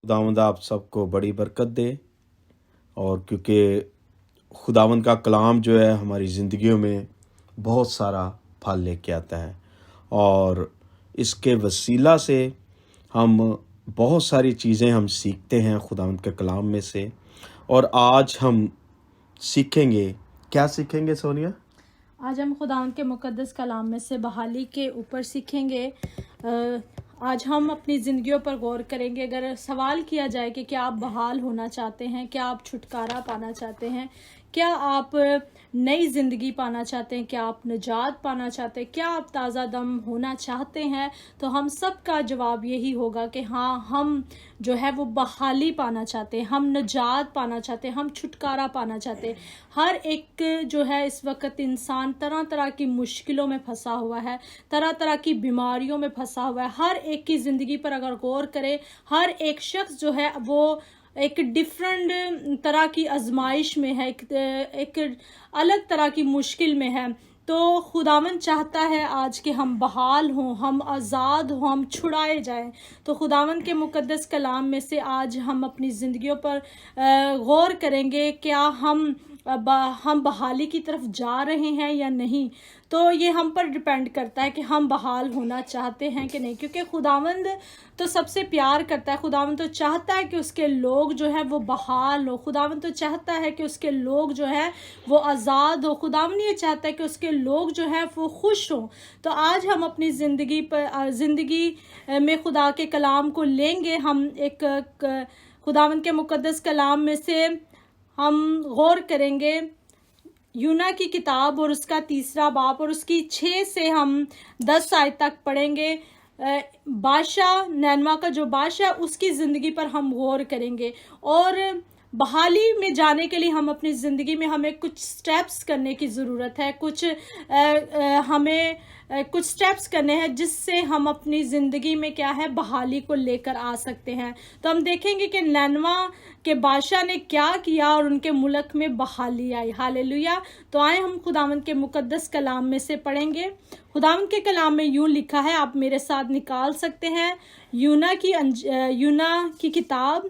خداوند آپ سب کو بڑی برکت دے، اور کیونکہ خداوند کا کلام جو ہے ہماری زندگیوں میں بہت سارا پھل لے کے آتا ہے، اور اس کے وسیلہ سے ہم بہت ساری چیزیں ہم سیکھتے ہیں خداوند کے کلام میں سے۔ اور آج ہم سیکھیں گے، کیا سیکھیں گے سونیا؟ آج ہم خداوند کے مقدس کلام میں سے بحالی کے اوپر سیکھیں گے۔ آج ہم اپنی زندگیوں پر غور کریں گے۔ اگر سوال کیا جائے کہ کیا آپ بحال ہونا چاہتے ہیں، کیا آپ چھٹکارا پانا چاہتے ہیں، کیا آپ نئی زندگی پانا چاہتے ہیں، کیا آپ نجات پانا چاہتے ہیں، کیا آپ تازہ دم ہونا چاہتے ہیں، تو ہم سب کا جواب یہی ہوگا کہ ہاں، ہم جو ہے وہ بحالی پانا چاہتے ہیں، ہم نجات پانا چاہتے ہیں، ہم چھٹکارا پانا چاہتے ہیں۔ ہر ایک جو ہے اس وقت انسان طرح طرح کی مشکلوں میں پھنسا ہوا ہے، طرح طرح کی بیماریوں میں پھنسا ہوا ہے۔ ہر ایک کی زندگی پر اگر غور کرے، ہر ایک شخص جو ہے وہ ایک ڈیفرنٹ طرح کی آزمائش میں ہے، ایک الگ طرح کی مشکل میں ہے۔ تو خداوند چاہتا ہے آج کہ ہم بحال ہوں، ہم آزاد ہوں، ہم چھڑائے جائیں۔ تو خداوند کے مقدس کلام میں سے آج ہم اپنی زندگیوں پر غور کریں گے، کیا ہم بحالی کی طرف جا رہے ہیں یا نہیں۔ تو یہ ہم پر ڈیپینڈ کرتا ہے کہ ہم بحال ہونا چاہتے ہیں کہ نہیں، کیونکہ خداوند تو سب سے پیار کرتا ہے۔ خداوند تو چاہتا ہے کہ اس کے لوگ جو ہے وہ بحال ہو، خداوند تو چاہتا ہے کہ اس کے لوگ جو ہے وہ آزاد ہو، خداوند یہ چاہتا ہے کہ اس کے لوگ جو ہے وہ خوش ہوں۔ تو آج ہم اپنی زندگی میں خدا کے کلام کو لیں گے۔ ہم ایک خداوند کے مقدس کلام میں سے ہم غور کریں گے یونا کی کتاب اور اس کا 3 باب، اور اس کی 6 سے ہم 10 آیت تک پڑھیں گے۔ بادشاہ نینوا کا جو بادشاہ، اس کی زندگی پر ہم غور کریں گے، اور بحالی میں جانے کے لیے ہم اپنی زندگی میں ہمیں کچھ سٹیپس کرنے کی ضرورت ہے، ہمیں کچھ سٹیپس کرنے ہیں جس سے ہم اپنی زندگی میں کیا ہے، بحالی کو لے کر آ سکتے ہیں۔ تو ہم دیکھیں گے کہ نینوا کے بادشاہ نے کیا کیا اور ان کے ملک میں بحالی آئی۔ ہاللیلویہ۔ تو آئیں ہم خداوند کے مقدس کلام میں سے پڑھیں گے۔ خداوند کے کلام میں یوں لکھا ہے، آپ میرے ساتھ نکال سکتے ہیں، یونا کی کتاب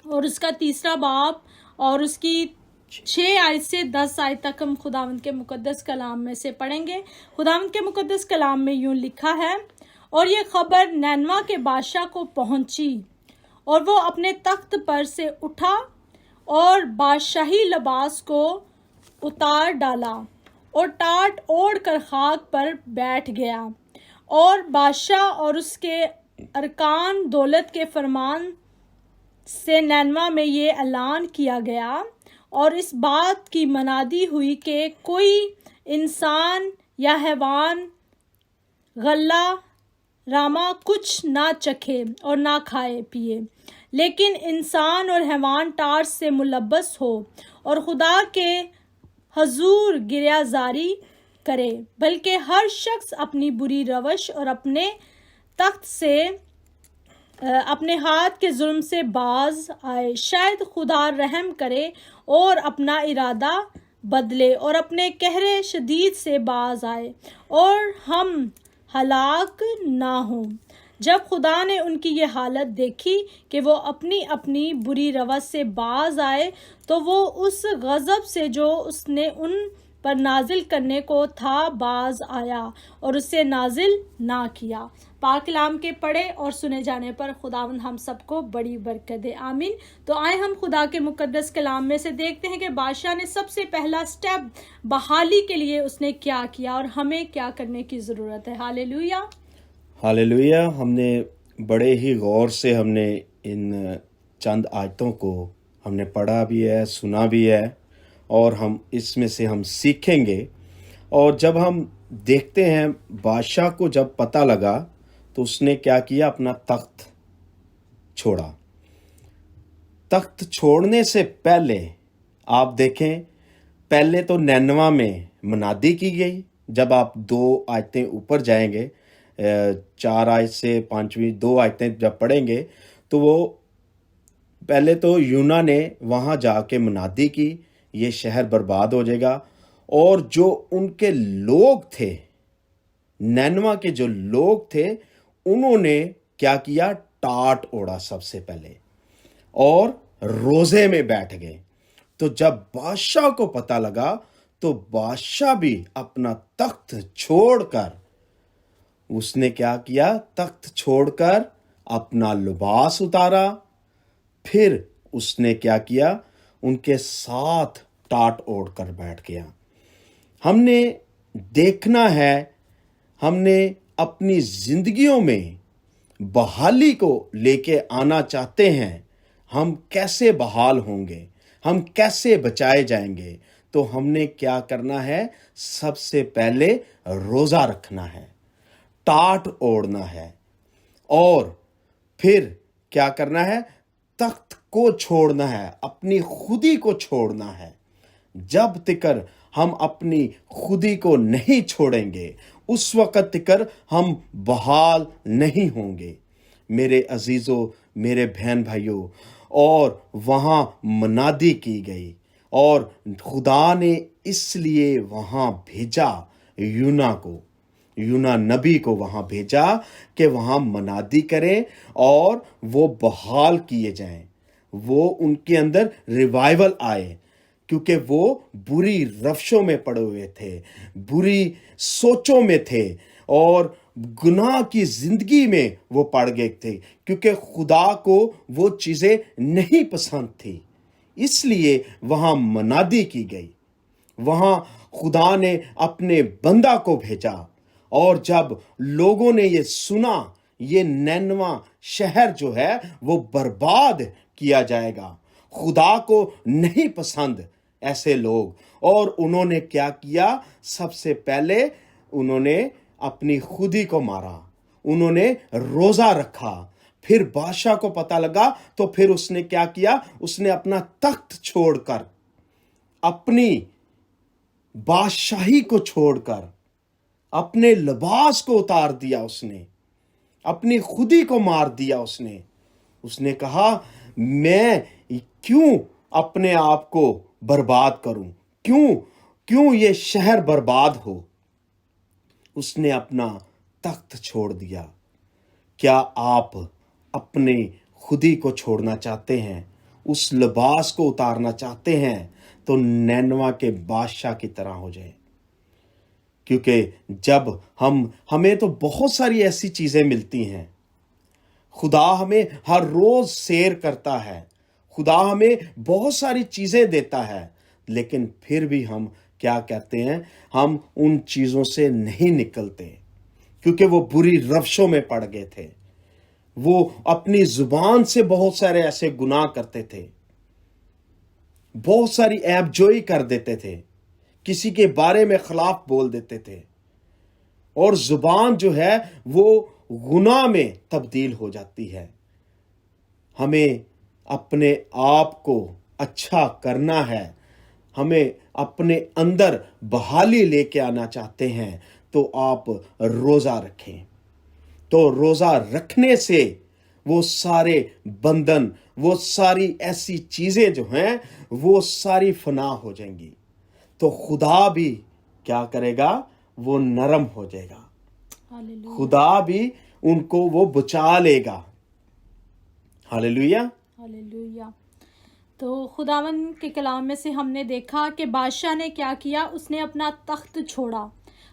اور اس کا 3 باب اور اس کی 6 آیت سے 10 آیت تک ہم خداوند کے مقدس کلام میں سے پڑھیں گے۔ خداوند کے مقدس کلام میں یوں لکھا ہے، اور یہ خبر نینوا کے بادشاہ کو پہنچی، اور وہ اپنے تخت پر سے اٹھا اور بادشاہی لباس کو اتار ڈالا اور ٹاٹ اوڑھ کر خاک پر بیٹھ گیا۔ اور بادشاہ اور اس کے ارکان دولت کے فرمان سے نینوا میں یہ اعلان کیا گیا اور اس بات کی منادی ہوئی کہ کوئی انسان یا حیوان غلہ راما کچھ نہ چکھے اور نہ کھائے پیے، لیکن انسان اور حیوان ٹاٹ سے ملبس ہو اور خدا کے حضور گریہ زاری کرے، بلکہ ہر شخص اپنی بری روش اور اپنے تخت سے اپنے ہاتھ کے ظلم سے باز آئے۔ شاید خدا رحم کرے اور اپنا ارادہ بدلے اور اپنے قہر شدید سے باز آئے اور ہم ہلاک نہ ہوں۔ جب خدا نے ان کی یہ حالت دیکھی کہ وہ اپنی اپنی بری روش سے باز آئے، تو وہ اس غضب سے جو اس نے ان پر نازل کرنے کو تھا باز آیا اور اسے نازل نہ کیا۔ پاک کلام کے پڑھے اور سنے جانے پر خداوند ہم سب کو بڑی برکت دے، آمین۔ تو آئے ہم خدا کے مقدس کلام میں سے دیکھتے ہیں کہ بادشاہ نے سب سے پہلا سٹیپ بحالی کے لیے اس نے کیا کیا اور ہمیں کیا کرنے کی ضرورت ہے۔ ہاللیلویہ، ہاللیلویہ۔ ہم نے بڑے ہی غور سے ہم نے ان چند آیتوں کو ہم نے پڑھا بھی ہے، سنا بھی ہے، اور ہم اس میں سے ہم سیکھیں گے۔ اور جب ہم دیکھتے ہیں بادشاہ کو جب پتہ لگا تو اس نے کیا کیا، اپنا تخت چھوڑا۔ تخت چھوڑنے سے پہلے آپ دیکھیں، پہلے تو نینوا میں منادی کی گئی۔ جب آپ 2 آیتیں اوپر جائیں گے، 4 آیت سے 5ویں 2 آیتیں جب پڑھیں گے، تو وہ پہلے تو یونا نے وہاں جا کے منادی کی، یہ شہر برباد ہو جائے گا۔ اور جو ان کے لوگ تھے، نینوا کے جو لوگ تھے، انہوں نے کیا کیا، ٹاٹ اوڑا سب سے پہلے۔ اور روزے میں بیٹھ گئے. تو جب بادشاہ کو پتا لگا تو بادشاہ بھی اپنا تخت چھوڑ کر اس نے کیا کیا؟ تخت چھوڑ کر اپنا لباس اتارا. پھر اس نے کیا کیا؟ ان کے ساتھ ٹاٹ اوڑھ کر بیٹھ گیا. ہم نے دیکھنا ہے، ہم نے اپنی زندگیوں میں بحالی کو لے کے آنا چاہتے ہیں. ہم کیسے بحال ہوں گے؟ ہم کیسے بچائے جائیں گے؟ تو ہم نے کیا کرنا ہے؟ سب سے پہلے روزہ رکھنا ہے، ٹاٹ اوڑھنا ہے، اور پھر کیا کرنا ہے؟ تخت کو چھوڑنا ہے، اپنی خودی کو چھوڑنا ہے. جب تک ہم اپنی خودی کو نہیں چھوڑیں گے اس وقت تک ہم بحال نہیں ہوں گے. میرے عزیزو، میرے بہن بھائیوں، اور وہاں منادی کی گئی اور خدا نے اس لیے وہاں بھیجا یونا نبی کو وہاں بھیجا کہ وہاں منادی کریں اور وہ بحال کیے جائیں، وہ ان کے اندر ریوائول آئے، کیونکہ وہ بری روشوں میں پڑے ہوئے تھے، بری سوچوں میں تھے اور گناہ کی زندگی میں وہ پڑ گئے تھے، کیونکہ خدا کو وہ چیزیں نہیں پسند تھی. اس لیے وہاں منادی کی گئی، وہاں خدا نے اپنے بندہ کو بھیجا. اور جب لوگوں نے یہ سنا یہ نینوا شہر جو ہے وہ برباد کیا جائے گا، خدا کو نہیں پسند ایسے لوگ، اور انہوں نے کیا کیا؟ سب سے پہلے انہوں نے اپنی خودی کو مارا، انہوں نے روزہ رکھا. پھر بادشاہ کو پتا لگا تو پھر اس نے کیا کیا؟ اس نے اپنا تخت چھوڑ کر، اپنی بادشاہی کو چھوڑ کر، اپنے لباس کو اتار دیا، اس نے اپنی خودی کو مار دیا. اس نے کہا میں کیوں اپنے آپ کو برباد کروں، کیوں یہ شہر برباد ہو. اس نے اپنا تخت چھوڑ دیا. کیا آپ اپنے خودی کو چھوڑنا چاہتے ہیں؟ اس لباس کو اتارنا چاہتے ہیں تو نینوا کے بادشاہ کی طرح ہو جائے. کیونکہ جب ہمیں تو بہت ساری ایسی چیزیں ملتی ہیں، خدا ہمیں ہر روز سیر کرتا ہے، خدا ہمیں بہت ساری چیزیں دیتا ہے، لیکن پھر بھی ہم کیا کہتے ہیں؟ ہم ان چیزوں سے نہیں نکلتے، کیونکہ وہ بری روشوں میں پڑ گئے تھے. وہ اپنی زبان سے بہت سارے ایسے گناہ کرتے تھے، بہت ساری عیب جوئی کر دیتے تھے، کسی کے بارے میں خلاف بول دیتے تھے، اور زبان جو ہے وہ گناہ میں تبدیل ہو جاتی ہے. ہمیں اپنے آپ کو اچھا کرنا ہے، ہمیں اپنے اندر بحالی لے کے آنا چاہتے ہیں تو آپ روزہ رکھیں. تو روزہ رکھنے سے وہ سارے بندھن، وہ ساری ایسی چیزیں جو ہیں وہ ساری فنا ہو جائیں گی. تو خدا بھی کیا کرے گا؟ وہ نرم ہو جائے گا، خدا بھی ان کو وہ بچا لے گا. ہاللیلویا، ہاللیلویا. تو خداوند کے کلام میں سے ہم نے دیکھا کہ بادشاہ نے کیا کیا؟ اس نے اپنا تخت چھوڑا.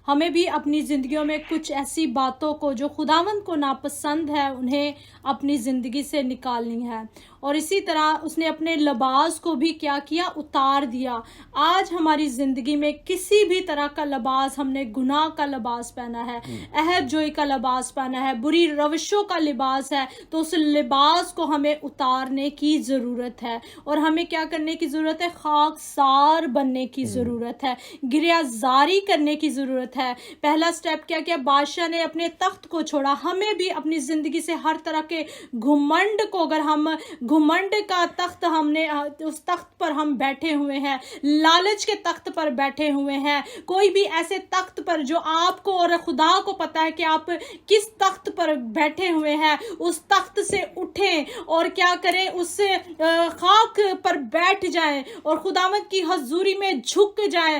ہمیں بھی اپنی زندگیوں میں کچھ ایسی باتوں کو جو خداوند کو ناپسند ہے انہیں اپنی زندگی سے نکالنی ہے. اور اسی طرح اس نے اپنے لباس کو بھی کیا کیا؟ اتار دیا. آج ہماری زندگی میں کسی بھی طرح کا لباس، ہم نے گناہ کا لباس پہنا ہے، عہد جوئی کا لباس پہنا ہے، بری روشوں کا لباس ہے، تو اس لباس کو ہمیں اتارنے کی ضرورت ہے. اور ہمیں کیا کرنے کی ضرورت ہے؟ خاکسار بننے کی ضرورت ہے، گریہ زاری کرنے کی ضرورت ہے. پہلا سٹیپ کیا کیا؟ بادشاہ نے اپنے تخت کو چھوڑا. ہمیں بھی اپنی زندگی سے ہر طرح کے گھمنڈ کو، اگر ہم گھمنڈ کا تخت، ہم نے اس تخت پر ہم بیٹھے ہوئے ہیں، لالچ کے تخت پر بیٹھے ہوئے ہیں، کوئی بھی ایسے تخت پر جو آپ کو اور خدا کو پتا ہے کہ آپ کس تخت پر بیٹھے ہوئے ہیں، اس تخت سے اٹھیں اور کیا کریں؟ اس خاک پر بیٹھ جائیں اور خداوند کی حضوری میں جھک جائیں،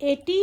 80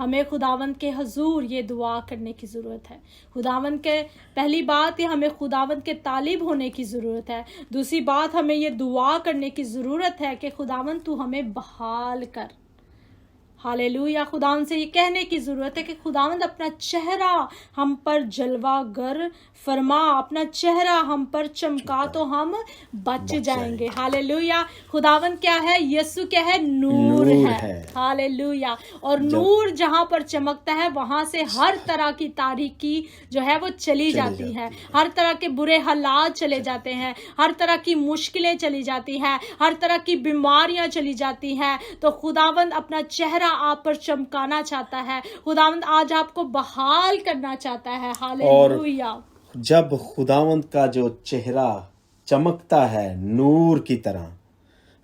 ہمیں خداوند کے حضور یہ دعا کرنے کی ضرورت ہے. خداوند کے پہلی بات یہ ہمیں خداوند کے طالب ہونے کی ضرورت ہے. دوسری بات ہمیں یہ دعا کرنے کی ضرورت ہے کہ خداوند تو ہمیں بحال کر. ہالےلویا. خداوند سے یہ کہنے کی ضرورت ہے کہ خداوند اپنا چہرہ ہم پر جلوہ گر فرما, اپنا چہرہ ہم پر چمکا تو ہم بچ جائیں گے. ہالےلویا. خداوند کیا ہے؟ یسوع کیا ہے؟ نور ہے. ہالےلویا. اور نور جہاں پر چمکتا ہے وہاں سے ہر طرح کی تاریکی جو ہے وہ چلی جاتی ہے, ہر طرح کے برے حالات چلے جاتے ہیں, ہر طرح کی مشکلیں چلی جاتی ہیں, ہر طرح کی بیماریاں چلی جاتی ہیں. تو خداوند اپنا چہرہ آپ پر چمکانا چاہتا ہے. خداوند آج آپ کو بحال کرنا چاہتا ہے. ہالےلویا. جب خداوند کا جو چہرہ چمکتا ہے نور کی طرح,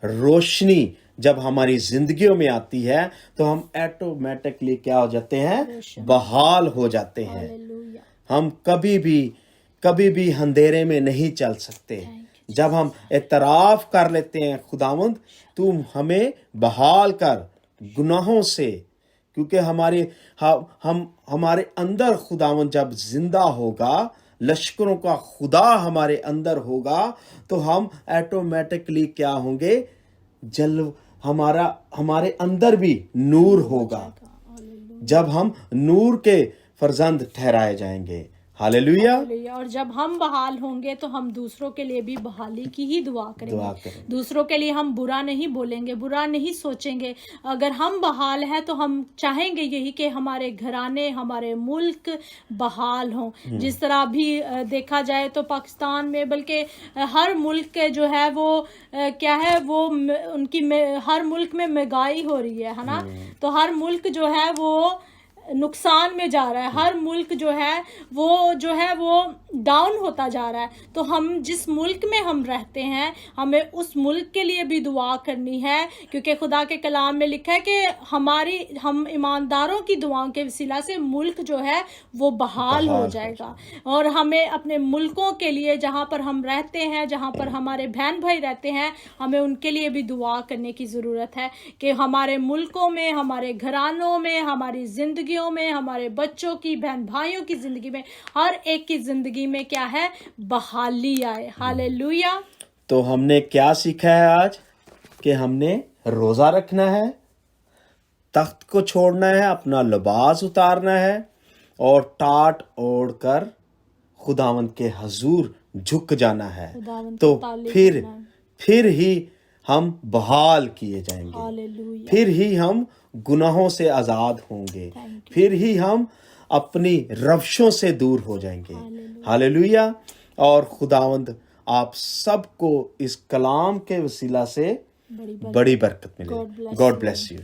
روشنی جب ہماری زندگیوں میں آتی ہے تو ہم ایٹومیٹکلی کیا ہو جاتے ہیں؟ بحال ہو جاتے ہیں. ہالےلویا. ہم کبھی بھی اندھیرے میں نہیں چل سکتے. جب ہم اعتراف کر لیتے ہیں خداوند تم ہمیں بحال کر گناہوں سے, کیونکہ ہمارے اندر خداوند جب زندہ ہوگا, لشکروں کا خدا ہمارے اندر ہوگا تو ہم ایٹومیٹکلی کیا ہوں گے؟ ہمارے اندر بھی نور ہوگا. جب ہم نور کے فرزند ٹھہرائے جائیں گے. ہالےلویا. اور جب ہم بحال ہوں گے تو ہم دوسروں کے لیے بھی بحالی کی ہی دعا کریں گے. دوسروں کے لیے ہم برا نہیں بولیں گے, برا نہیں سوچیں گے. اگر ہم بحال ہیں تو ہم چاہیں گے یہی کہ ہمارے گھرانے, ہمارے ملک بحال ہوں. جس طرح بھی دیکھا جائے تو پاکستان میں بلکہ ہر ملک کے جو ہے وہ کیا ہے, وہ ان کی ہر ملک میں مہنگائی ہو رہی ہے نا. تو ہر ملک جو ہے وہ نقصان میں جا رہا ہے. ہر ملک جو ہے وہ ڈاؤن ہوتا جا رہا ہے. تو ہم جس ملک میں ہم رہتے ہیں ہمیں اس ملک کے لیے بھی دعا کرنی ہے, کیونکہ خدا کے کلام میں لکھا ہے کہ ہم ایمانداروں کی دعاؤں کے وسیلہ سے ملک جو ہے وہ بحال ہو جائے گا. اور ہمیں اپنے ملکوں کے لیے, جہاں پر ہم رہتے ہیں, جہاں پر ہمارے بہن بھائی رہتے ہیں, ہمیں ان کے لیے بھی دعا کرنے کی ضرورت ہے کہ ہمارے ملکوں میں, ہمارے گھرانوں میں, ہماری زندگیوں میں, ہمارے بچوں کی, بہن بھائیوں کی زندگی میں, ہر ایک کی زندگی میں کیا ہے؟ بحالی آئے. ہالےلویا. تو ہم نے کیا سیکھا ہے آج؟ کہ ہم نے روزہ رکھنا ہے, تخت کو چھوڑنا ہے, اپنا لباس اتارنا ہے اور ٹاٹ اوڑھ کر خداوند کے حضور جھک جانا ہے. تو پھر ہی ہم بحال کیے جائیں گے, پھر ہی ہم گناہوں سے آزاد ہوں گے, پھر ہی ہم اپنی روشوں سے دور ہو جائیں گے. ہالےلویا. اور خداوند آپ سب کو اس کلام کے وسیلہ سے بڑی برکت ملے. God bless you.